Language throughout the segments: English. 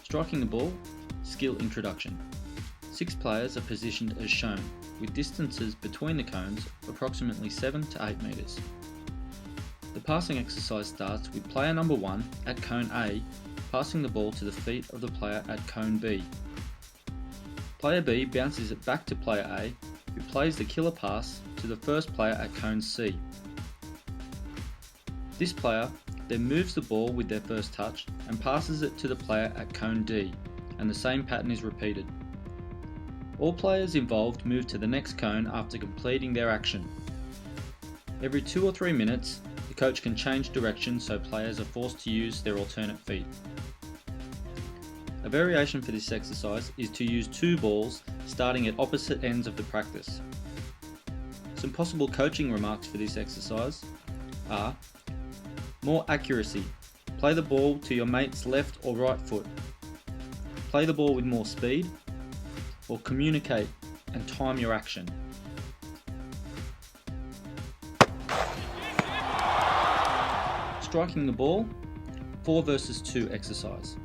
Striking the ball, skill introduction. 6 players are positioned as shown, with distances between the cones approximately 7 to 8 metres. The passing exercise starts with player number 1 at cone A passing the ball to the feet of the player at cone B. Player B bounces it back to player A, who plays the killer pass to the first player at cone C. This player then moves the ball with their first touch and passes it to the player at cone D, and the same pattern is repeated. All players involved move to the next cone after completing their action. Every 2 or 3 minutes, the coach can change direction so players are forced to use their alternate feet. A variation for this exercise is to use 2 balls starting at opposite ends of the practice. Some possible coaching remarks for this exercise are: more accuracy. Play the ball to your mate's left or right foot. Play the ball with more speed, or communicate and time your action. Striking the ball, 4 versus 2 exercise.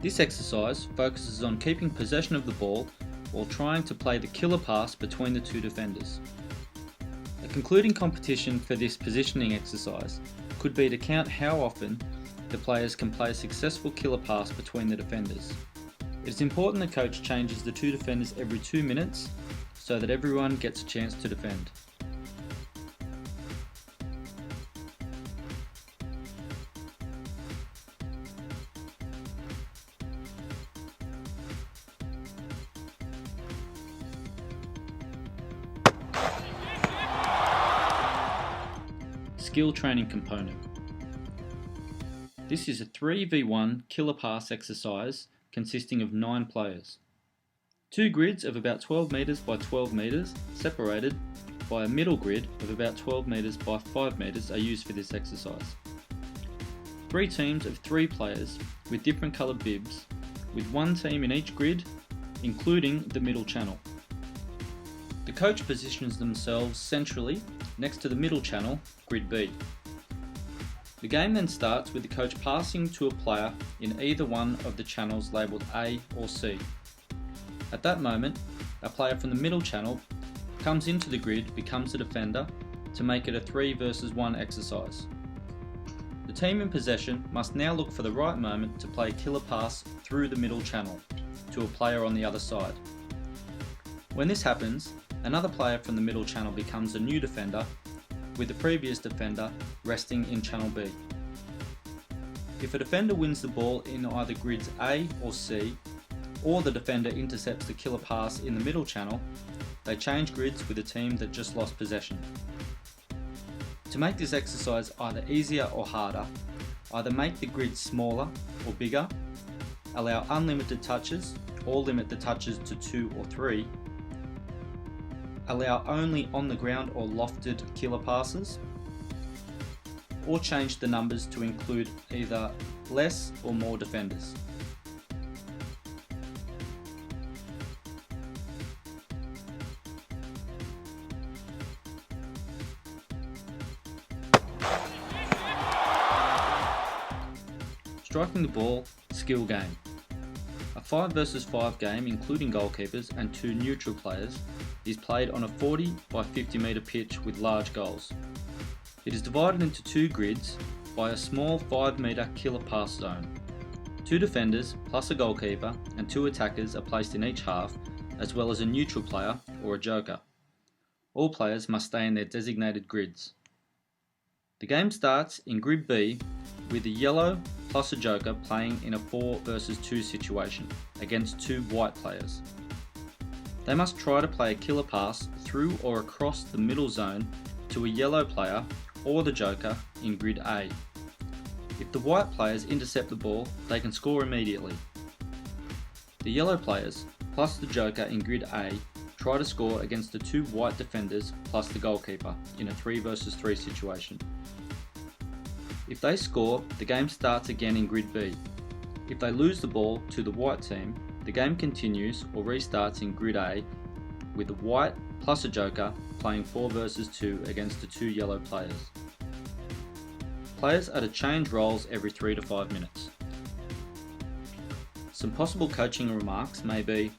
This exercise focuses on keeping possession of the ball while trying to play the killer pass between the 2 defenders. A concluding competition for this positioning exercise could be to count how often the players can play a successful killer pass between the defenders. It is important the coach changes the 2 defenders every 2 minutes so that everyone gets a chance to defend. Skill training component. This is a 3v1 killer pass exercise consisting of 9 players. 2 grids of about 12 metres by 12 metres, separated by a middle grid of about 12 metres by 5 metres, are used for this exercise. 3 teams of 3 players with different coloured bibs, with 1 team in each grid, including the middle channel. The coach positions themselves centrally next to the middle channel, grid B. The game then starts with the coach passing to a player in either one of the channels labelled A or C. At that moment, a player from the middle channel comes into the grid, becomes a defender, to make it a 3 versus 1 exercise. The team in possession must now look for the right moment to play a killer pass through the middle channel to a player on the other side. When this happens, another player from the middle channel becomes a new defender, with the previous defender resting in channel B. If a defender wins the ball in either grids A or C, or the defender intercepts the killer pass in the middle channel, they change grids with the team that just lost possession. To make this exercise either easier or harder, either make the grid smaller or bigger, allow unlimited touches or limit the touches to 2 or 3, allow only on the ground or lofted killer passes, or change the numbers to include either less or more defenders. Striking the ball, skill game. A 5 versus 5 game, including goalkeepers and 2 neutral players, is played on a 40 by 50 metre pitch with large goals. It is divided into 2 grids by a small 5 metre killer pass zone. 2 defenders plus a goalkeeper and 2 attackers are placed in each half, as well as a neutral player or a joker. All players must stay in their designated grids. The game starts in grid B with a yellow plus a joker playing in a 4 versus 2 situation against 2 white players. They must try to play a killer pass through or across the middle zone to a yellow player or the joker in grid A. If the white players intercept the ball, they can score immediately. The yellow players plus the joker in grid A try to score against the 2 white defenders plus the goalkeeper in a 3 versus 3 situation. If they score, the game starts again in grid B. If they lose the ball to the white team, the game continues or restarts in grid A with the white plus a joker playing 4 versus 2 against the 2 yellow players. Players are to change roles every 3 to 5 minutes. Some possible coaching remarks may be: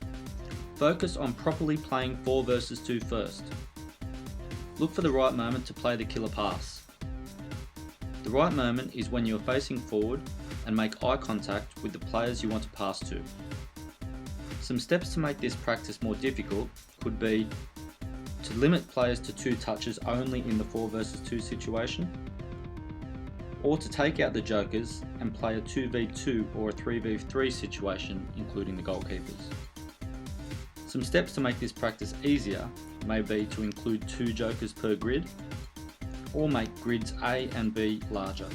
focus on properly playing 4 versus 2 first. Look for the right moment to play the killer pass. The right moment is when you are facing forward and make eye contact with the players you want to pass to. Some steps to make this practice more difficult could be to limit players to 2 touches only in the 4 versus 2 situation, or to take out the jokers and play a 2v2 or a 3v3 situation, including the goalkeepers. Some steps to make this practice easier may be to include 2 jokers per grid, or make grids A and B larger.